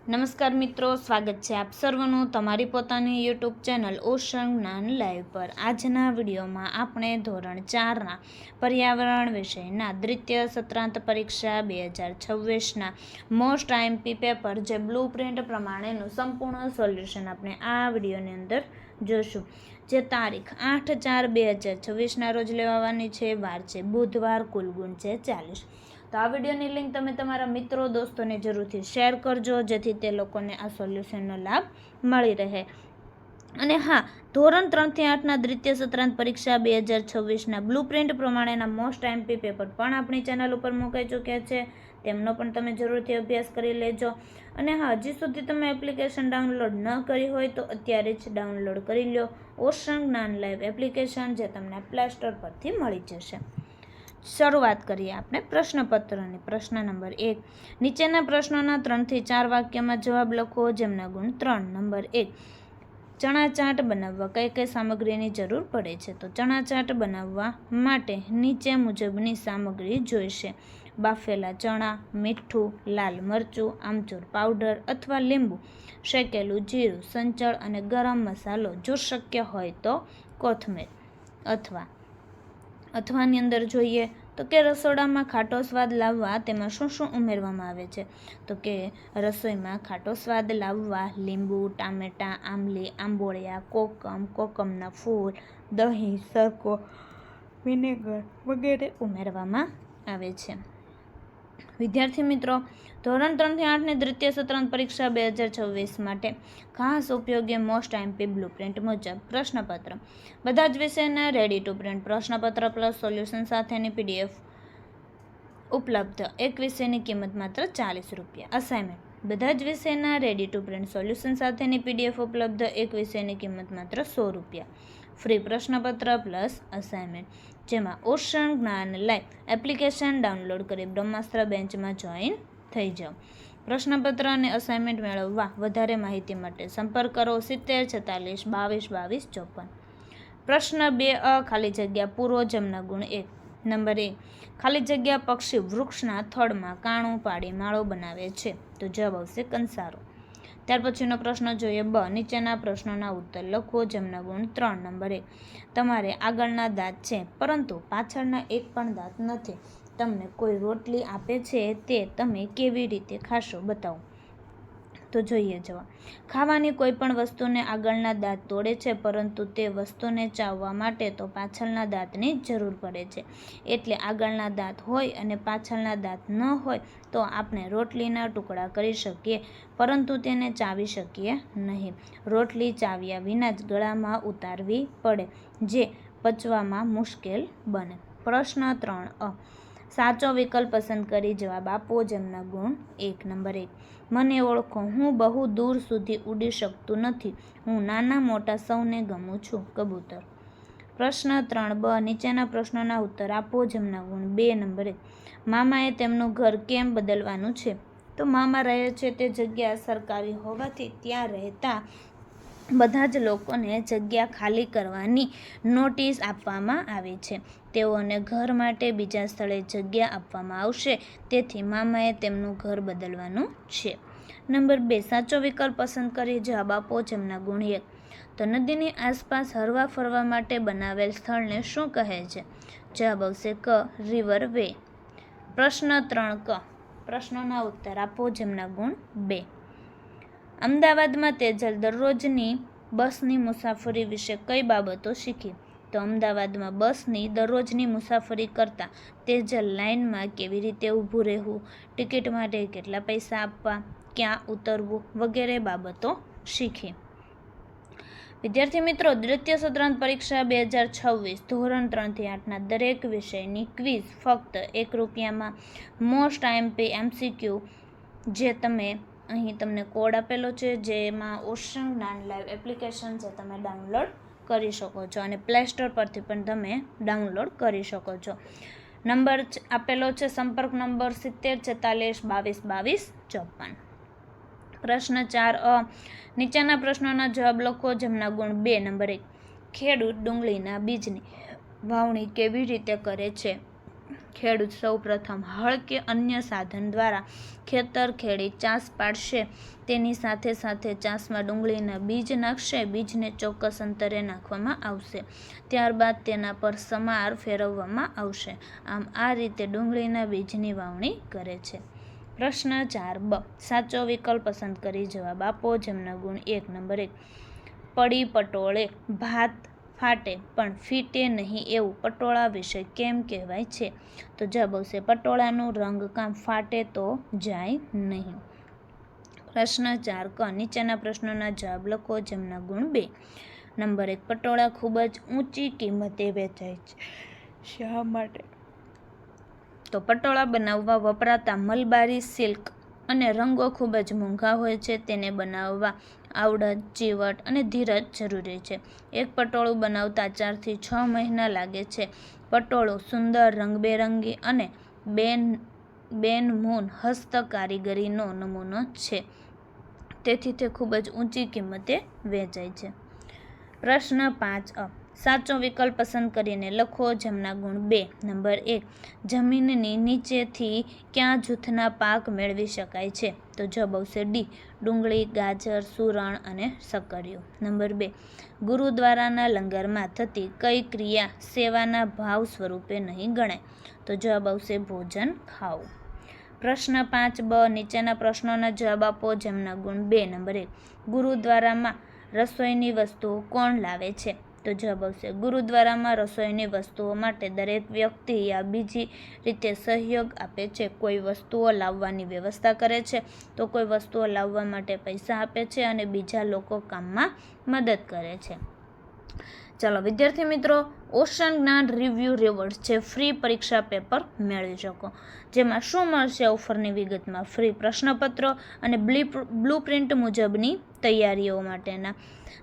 નમસ્કાર મિત્રો, સ્વાગત છે આપ સર્વનું તમારી પોતાની યુટ્યુબ ચેનલ ઓશન જ્ઞાન લાઈવ પર। આજના વિડીયોમાં આપણે ધોરણ 4ના પર્યાવરણ વિષયના દ્વિતીય સત્રાંત પરીક્ષા 2026ના મોસ્ટ આઈએમપી પેપર જે બ્લુ પ્રિન્ટ પ્રમાણેનું સંપૂર્ણ સોલ્યુશન આપણે આ વિડીયોની અંદર જોશું, જે તારીખ 8/4/2026ના રોજ લેવાની છે। વાર છે બુધવાર, કુલ ગુણ છે 40। તો આ વિડીયોની લિંક તમે તમારા મિત્રો દોસ્તોને જરૂરથી શેર કરજો, જેથી તે લોકોને આ સોલ્યુશનનો લાભ મળી રહે। અને હા, ધોરણ 3થી 8ના દ્વિતીય સત્રાંત પરીક્ષા 2026ના બ્લુ પ્રિન્ટ પ્રમાણેના મોસ્ટ આઈએમપી પેપર પણ આપણી ચેનલ ઉપર મુકાઈ ચૂક્યા છે, તેમનો પણ તમે જરૂરથી અભ્યાસ કરી લેજો। અને હા, હજી સુધી તમે એપ્લિકેશન ડાઉનલોડ ન કરી હોય તો અત્યારે જ ડાઉનલોડ કરી લો ઓશન જ્ઞાન લાઈવ એપ્લિકેશન, જે તમને પ્લે સ્ટોર પરથી મળી જશે। શરૂઆત કરીએ આપણે પ્રશ્નપત્રની। પ્રશ્ન નંબર 1, નીચેના પ્રશ્નોના 3 થી 4 વાક્યમાં જવાબ લખો, જેમના ગુણ 3। નંબર 1, ચણા ચાટ બનાવવા કઈ કઈ સામગ્રીની જરૂર પડે છે? તો ચણા ચાટ બનાવવા માટે નીચે મુજબની સામગ્રી જોઈશે: બાફેલા ચણા, મીઠું, લાલ મરચું, આમચૂર પાવડર અથવા લીંબુ, શેકેલું જીરું, સંચળ અને ગરમ મસાલો, જો શક્ય હોય તો કોથમીર। અથવાની અંદર જોઈએ તો કે રસોડામાં ખાટો સ્વાદ લાવવા તેમાં શું શું ઉમેરવામાં આવે છે? તો કે રસોઈમાં ખાટો સ્વાદ લાવવા લીંબુ, ટામેટાં, આમલી, આંબોળિયા, કોકમ, કોકમના ફૂલ, દહીં, સરકો, વિનેગર વગેરે ઉમેરવામાં આવે છે। વિદ્યાર્થી મિત્રો, ધોરણ 3થી 8ની દ્વિતીય સત્રાંત પરીક્ષા 2026 માટે ખાસ ઉપયોગી મોસ્ટ આઈએમપી બ્લુ પ્રિન્ટ મુજબ પ્રશ્નપત્ર, બધા જ વિષયના રેડી ટુ પ્રિન્ટ પ્રશ્નપત્ર પ્લસ સોલ્યુશન સાથેની PDF ઉપલબ્ધ। એક વિષયની કિંમત માત્ર 40 રૂપિયા। અસાઇનમેન્ટ, બધા જ વિષયના રેડી ટુ પ્રિન્ટ સોલ્યુશન સાથેની PDF ઉપલબ્ધ। એક વિષયની કિંમત માત્ર 100 રૂપિયા। ફ્રી પ્રશ્નપત્ર પ્લસ અસાઇનમેન્ટ, જેમાં ઓશન જ્ઞાન લાઈવ એપ્લિકેશન ડાઉનલોડ કરી બ્રહ્માસ્ત્ર બેન્ચમાં જોઈન થઈ જાઓ। પ્રશ્નપત્ર અને અસાઇનમેન્ટ મેળવવા વધારે માહિતી માટે સંપર્ક કરો 70 46 22 22 54। પ્રશ્ન 2 ખાલી જગ્યા પૂરો, જેમના ગુણ 1। નંબર 1, ખાલી જગ્યા પક્ષી વૃક્ષના થડમાં કાણું પાડી માળો બનાવે છે, તો જવાબ આવશે કંસારો। ત્યાર પછીનો પ્રશ્ન જોઈએ બ, નીચેના પ્રશ્નોના ઉત્તર લખો, જેમના ગુણ 3। નંબર 1, તમારે આગળના દાંત છે પરંતુ પાછળના એક પણ દાંત નથી, તમને કોઈ રોટલી આપે છે, તે તમે કેવી રીતે ખાશો? બતાવો। તો જોઈએ જવાબ, ખાવાની કોઈ પણ વસ્તુને આગળના દાંત તોડે છે, પરંતુ તે વસ્તુને ચાવવા માટે તો પાછળના દાંતની જરૂર પડે છે। એટલે આગળના દાંત હોય અને પાછળના દાંત ન હોય તો આપણે રોટલીના ટુકડા કરી શકીએ, પરંતુ તેને ચાવી શકીએ નહીં। રોટલી ચાવ્યા વિના જ ગળામાં ઉતારવી પડે, જે પચવામાં મુશ્કેલ બને। પ્રશ્ન 3 સાચો વિકલ્પ પસંદ કરી જવાબ આપો, જેમના ગુણ 1। નંબર 1, મને ઓળખો, હું બહુ દૂર સુધી ઉડી શકતું નથી, હું નાના મોટા સૌને ગમું છું। કબૂતર। પ્રશ્ન 3 બ, નીચેના પ્રશ્નોના ઉત્તર આપો, જેમના ગુણ 2। નંબર 1, મામાએ તેમનું ઘર કેમ બદલવાનું છે? તો મામા રહે છે તે જગ્યા સરકારી હોવાથી ત્યાં રહેતા બધા જ લોકોને જગ્યા ખાલી કરવાની નોટિસ આપવામાં આવી છે। તેઓને ઘર માટે બીજા સ્થળે જગ્યા આપવામાં આવશે, તેથી મામાએ તેમનું ઘર બદલવાનું છે। નંબર 2, સાચો વિકલ્પ પસંદ કરી જવાબ આપો, જેમના ગુણ 1। તો નદીની આસપાસ હરવા ફરવા માટે બનાવેલ સ્થળને શું કહે છે? જવાબ આવશે ક, રિવર વે। પ્રશ્ન 3 ક, પ્રશ્નોના ઉત્તર આપો, જેમના ગુણ 2। અમદાવાદમાં તેજલ દરરોજની બસની મુસાફરી વિશે કઈ બાબતો શીખી? તો અમદાવાદમાં બસની દરરોજની મુસાફરી કરતાં તેજલ લાઇનમાં કેવી રીતે ઊભું રહેવું, ટિકિટ માટે કેટલા પૈસા આપવા, ક્યાં ઉતરવું વગેરે બાબતો શીખી। વિદ્યાર્થી મિત્રો, દ્વિતીય સત્રાંત પરીક્ષા 2026 ધોરણ 3થી 8ના દરેક વિષયની ક્વિઝ ફક્ત 1 રૂપિયામાં મોસ્ટ આઈએમપી MCQ, જે તમે અહીં તમને કોડ આપેલો છે, જેમાં ઓશન જ્ઞાન લાઈવ એપ્લિકેશન જે તમે ડાઉનલોડ કરી શકો છો અને પ્લે સ્ટોર પરથી પણ તમે ડાઉનલોડ કરી શકો છો। નંબર આપેલો છે, સંપર્ક નંબર 70 46 22 22 54। પ્રશ્ન 4 નીચેના પ્રશ્નોના જવાબ લખો, જેમના ગુણ 2। નંબર 1, ખેડૂત ડુંગળીના બીજની વાવણી કેવી રીતે કરે છે? ખેડૂત સૌ પ્રથમ હળ કે અન્ય સાધન દ્વારા ખેતર ખેડી ચાસ પાડશે, તેની સાથે સાથે ચાસમાં ડુંગળીના બીજ નાખશે. બીજને ચોક્કસ અંતરે નાખવામાં આવશે, ત્યારબાદ તેના પર સમાર ફેરવવામાં આવશે. આમ આ રીતે ડુંગળીના બીજની વાવણી કરે છે. પ્રશ્ન 4 બ, સાચો વિકલ્પ પસંદ કરી જવાબ આપો. જેમના ગુણ 1. નંબર 1, પડી પટોળે ભાત ફાટે પણ ફીટે નહીં એવું પટોળા વિશે કેમ કહેવાય છે? તો જવાબ આવશે પટોળાનું રંગ કામ ફાટે તો જાય નહીં. પ્રશ્ન 4 ક, નીચેના પ્રશ્નોના જવાબ લખો. જેમના ગુણ 2. નંબર 1, પટોળા ખૂબ જ ઊંચી કિંમતે વેચાય છે. શા માટે? તો પટોળા બનાવવા વપરાતા મલબારી સિલ્ક અને રંગો ખૂબ જ મોંઘા હોય છે. તેને બનાવવા આવડત, ચીવટ અને ધીરજ જરૂરી છે. એક પટોળું બનાવતા 4 થી 6 મહિના લાગે છે. પટોળું સુંદર, રંગબેરંગી અને બેનમૂન હસ્ત કારીગરીનો નમૂનો છે, તેથી તે ખૂબ જ ઊંચી કિંમતે વેચાય છે. પ્રશ્ન 5 અ, સાચો વિકલ્પ પસંદ કરીને લખો. જેમના ગુણ 2. નંબર 1, જમીનની નીચેથી ક્યાં જૂથના પાક મેળવી શકાય છે? તો જવાબ આવશે ડી, ડુંગળી, ગાજર, સુરણ અને સક્કરિયું. નંબર 2, ગુરુદ્વારાના લંગરમાં થતી કઈ ક્રિયા સેવાના ભાવ સ્વરૂપે નહીં ગણાય? તો જવાબ આવશે ભોજન ખાવું. પ્રશ્ન 5 બ, નીચેના પ્રશ્નોના જવાબ આપો. જેમના ગુણ 2. નંબર 1, ગુરુદ્વારામાં રસોઈની વસ્તુઓ કોણ લાવે છે? તો જવાબ આવશે ગુરુદ્વારામાં રસોઈની વસ્તુઓ માટે દરેક વ્યક્તિ યા બીજી રીતે સહયોગ આપે છે. કોઈ વસ્તુઓ લાવવાની વ્યવસ્થા કરે છે, તો કોઈ વસ્તુઓ લાવવા માટે પૈસા આપે છે અને બીજા લોકો કામમાં મદદ કરે છે. ચાલો વિદ્યાર્થી મિત્રો, ઓશન જ્ઞાન રિવ્યૂ રિવોર્ડ છે ફ્રી પરીક્ષા પેપર મેળવી શકો. જેમાં શું મળશે? ઓફરની વિગતમાં ફ્રી પ્રશ્નપત્રો અને બ્લુપ્રિન્ટ મુજબની તૈયારીઓ માટેના.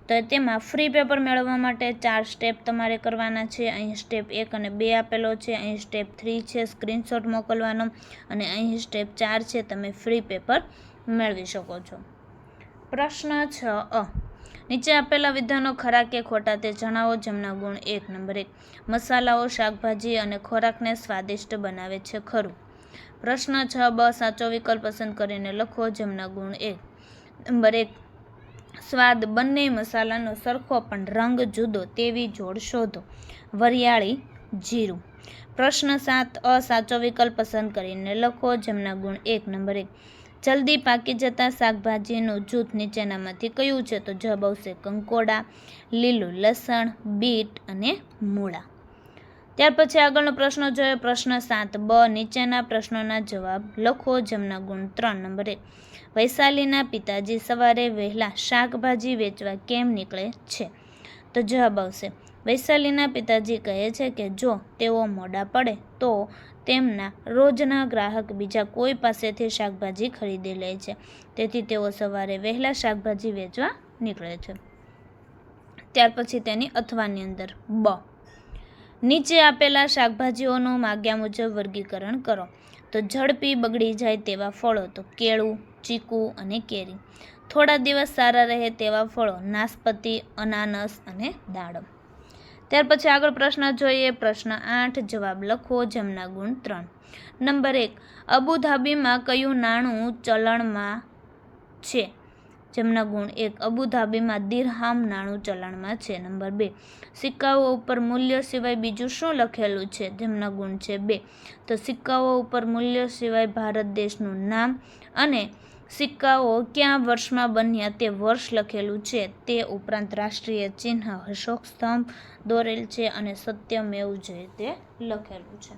તો તેમાં ફ્રી પેપર મેળવવા માટે 4 સ્ટેપ તમારે કરવાના છે. અહીં સ્ટેપ 1 અને 2 આપેલો છે, અહીં સ્ટેપ 3 છે સ્ક્રીનશોટ મોકલવાનો, અને અહીં સ્ટેપ 4 છે તમે ફ્રી પેપર મેળવી શકો છો. પ્રશ્ન 6 અ, નીચે આપેલા વિધાનો ખરા કે ખોટા તે જણાવો. જેમના ગુણ 1. નંબર 1, મસાલાઓ શાકભાજી અને ખોરાકને સ્વાદિષ્ટ બનાવે છે. ખરું. પ્રશ્ન 6 બ, સાચો વિકલ્પ પસંદ કરીને લખો. જેમના ગુણ 1. નંબર 1, સ્વાદ બંને મસાલાનો સરખો પણ રંગ જુદો તેવી જોડ શોધો. વરિયાળી, જીરું. પ્રશ્ન 7 અ, સાચો વિકલ્પ પસંદ કરીને લખો. જેમના ગુણ 1. નંબર 1, જલ્દી પાકી જતા શાકભાજીનું જૂથ નીચેનામાંથી કયું છે? તો જવાબ આવશે કંકોડા, લીલું લસણ, બીટ અને મૂળા. ત્યાર પછી આગળનો પ્રશ્ન જોઈએ. પ્રશ્ન 7 બ, નીચેના પ્રશ્નોના જવાબ લખો. જેમના ગુણ 3. નંબર 1, વૈશાલીના પિતાજી સવારે વહેલા શાકભાજી વેચવા કેમ નીકળે છે? તો જવાબ આવશે વૈશાલીના પિતાજી કહે છે કે જો તેઓ મોડા પડે તો તેમના રોજના ગ્રાહક બીજા કોઈ પાસેથી શાકભાજી ખરીદી લે છે, તેથી તેઓ સવારે વહેલા શાકભાજી વેચવા નીકળે છે. ત્યાર પછી તેની અથવાની અંદર બ, નીચે આપેલા શાકભાજીઓનું માગ્યા મુજબ વર્ગીકરણ કરો. તો ઝડપી બગડી જાય તેવા ફળો, તો કેળું, ચીકુ અને કેરી. થોડા દિવસ સારા રહે તેવા ફળો, નાશપતિ, અનાનસ અને દાડમ. ત્યાર પછી આગળ પ્રશ્ન જોઈએ. પ્રશ્ન 8 જવાબ લખો. જેમના ગુણ 3. નંબર 1, અબુધાબીમાં કયું નાણું ચલણમાં છે? જેમના ગુણ 1, અબુધાબીમાં દિરહામ નાણું ચલણમાં છે. નંબર 2, સિક્કાઓ ઉપર મૂલ્ય સિવાય બીજું શું લખેલું છે? જેમના ગુણ છે 2, તો સિક્કાઓ ઉપર મૂલ્ય સિવાય ભારત દેશનું નામ અને સિક્કાઓ કયા વર્ષમાં બન્યા તે વર્ષ લખેલું છે. તે ઉપરાંત રાષ્ટ્રીય ચિહ્ન અશોક સ્તંભ દોરેલ છે અને સત્યમેવ જયતે લખેલું છે.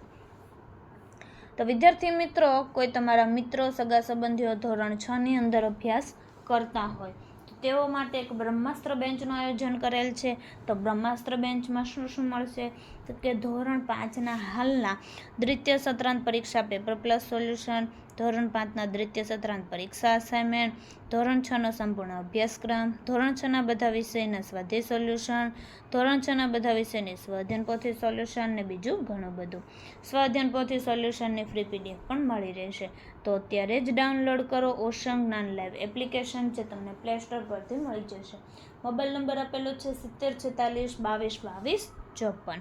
તો વિદ્યાર્થી મિત્રો, કોઈ તમારા મિત્રો, સગા સંબંધીઓ ધોરણ 6 ની અંદર અભ્યાસ કરતા હોય તો તેઓ માટે એક બ્રહ્માસ્ત્ર બેન્ચનું આયોજન કરેલ છે. તો બ્રહ્માસ્ત્ર બેન્ચમાં શું શું મળશે? તો કે ધોરણ 5ના હાલના દ્વિતીય સત્રાંત પરીક્ષા પેપર પ્લસ સોલ્યુશન, ધોરણ 5ના દ્વિતીય સત્રાંત પરીક્ષા અસાઇનમેન્ટ, ધોરણ 6નો સંપૂર્ણ અભ્યાસક્રમ, ધોરણ 6ના બધા વિષયના સ્વાધ્યાય સોલ્યુશન, ધોરણ 6ના બધા વિષયની સ્વાધ્યાયન પોથી સોલ્યુશન ને બીજું ઘણું બધું. સ્વાધ્યાયન પોથી સોલ્યુશનની ફ્રી PDF પણ મળી રહેશે. તો અત્યારે જ ડાઉનલોડ કરો ઓશન જ્ઞાન લાઈવ એપ્લિકેશન, જે તમને પ્લે સ્ટોર પરથી મળી જશે. મોબાઈલ નંબર આપેલો છે 7046222254.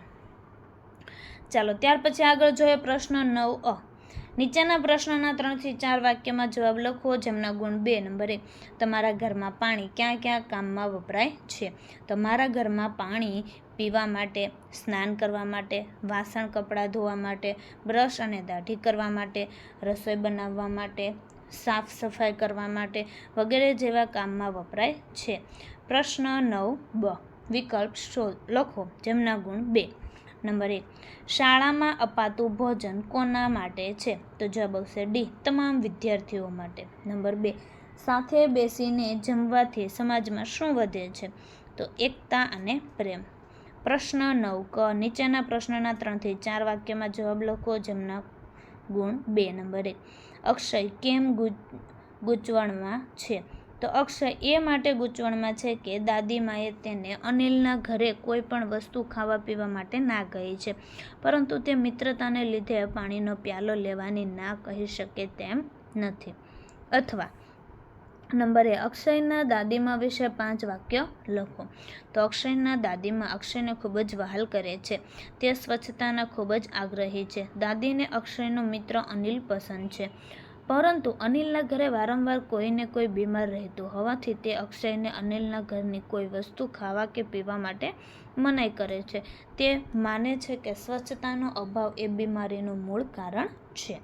ચાલો ત્યાર પછી આગળ જોઈએ પ્રશ્ન 9 અ. નીચેના પ્રશ્નના 3 થી 4 વાક્યમાં જવાબ લખો જેમના ગુણ 2. નંબર 1, તમારા ઘરમાં પાણી ક્યાં ક્યાં કામમાં વપરાય છે? તમારા ઘરમાં પાણી પીવા માટે, સ્નાન કરવા માટે, વાસણ કપડાં ધોવા માટે, બ્રશ અને દાઢી કરવા માટે, રસોઈ બનાવવા માટે, સાફ સફાઈ કરવા માટે વગેરે જેવા કામમાં વપરાય છે. પ્રશ્ન 9 બ. વિકલ્પ લખો જેમના ગુણ 2. નંબર 1, શાળામાં અપાતું ભોજન કોના માટે છે? તો જવાબ આવશે ડી, તમામ વિદ્યાર્થીઓ માટે. નંબર 2, સાથે બેસીને જમવાથી સમાજમાં શું વધે છે? તો એકતા અને પ્રેમ. પ્રશ્ન 9 ક. નીચેના પ્રશ્નના 3 થી 4 વાક્યમાં જવાબ લખો જેમના ગુણ 2. નંબર 1, અક્ષય કેમ ગૂંચવણમાં છે? તો અક્ષય એ માટે ગૂંચવણમાં છે કે દાદીમાએ તેને અનિલના ઘરે કોઈ પણ વસ્તુ ખાવા પીવા માટે ના કહી છે, પરંતુ તે મિત્રતાને લીધે પાણીનો પ્યાલો લેવાની ના કહી શકે તેમ નથી. અથવા નંબર 2, અક્ષયના દાદીમા વિશે 5 વાક્ય લખો. તો અક્ષયના દાદીમા અક્ષયને ખૂબ જ વહાલ કરે છે. તે સ્વચ્છતાના ખૂબ જ આગ્રહી છે. દાદીને અક્ષયનો મિત્ર અનિલ પસંદ છે, પરંતુ અનિલના ઘરે વારંવાર કોઈને કોઈ બીમાર રહેતું હોવાથી તે અક્ષયને અનિલના ઘરની કોઈ વસ્તુ ખાવા કે પીવા માટે મનાઈ કરે છે. તે માને છે કે સ્વચ્છતાનો અભાવ એ બીમારીનું મૂળ કારણ છે.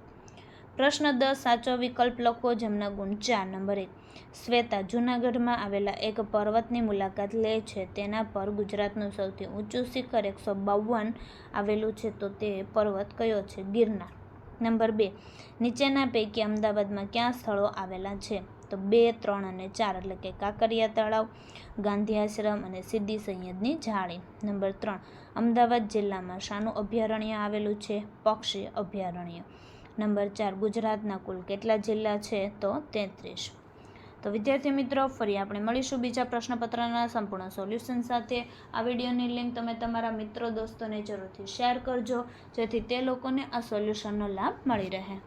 પ્રશ્ન 10, સાચો વિકલ્પ લખો જેમના ગુણ 4. નંબર 1, શ્વેતા જૂનાગઢમાં આવેલા એક પર્વતની મુલાકાત લે છે. તેના પર ગુજરાતનું સૌથી ઊંચું શિખર 152 આવેલું છે. તો તે પર્વત કયો છે? ગિરનાર. નંબર 2, નીચેના પૈકી અમદાવાદમાં કયા સ્થળો આવેલા છે? તો 2, 3 અને 4 એટલે કે કાંકરિયા તળાવ, ગાંધી આશ્રમ અને સીદી સૈયદની જાળી. નંબર 3, અમદાવાદ જિલ્લામાં શાનું અભયારણ્ય આવેલું છે? પક્ષી અભયારણ્ય. નંબર 4, ગુજરાતના કુલ કેટલા જિલ્લા છે? તો 33. તો વિદ્યાર્થી મિત્રો, ફરી આપણે મળીશું બીજા પ્રશ્નપત્રના સંપૂર્ણ સોલ્યુશન સાથે. આ વિડીયોની લિંક તમે તમારા મિત્રો દોસ્તોને જરૂરથી શેર કરજો, જેથી તે લોકોને આ સોલ્યુશનનો લાભ મળી રહે.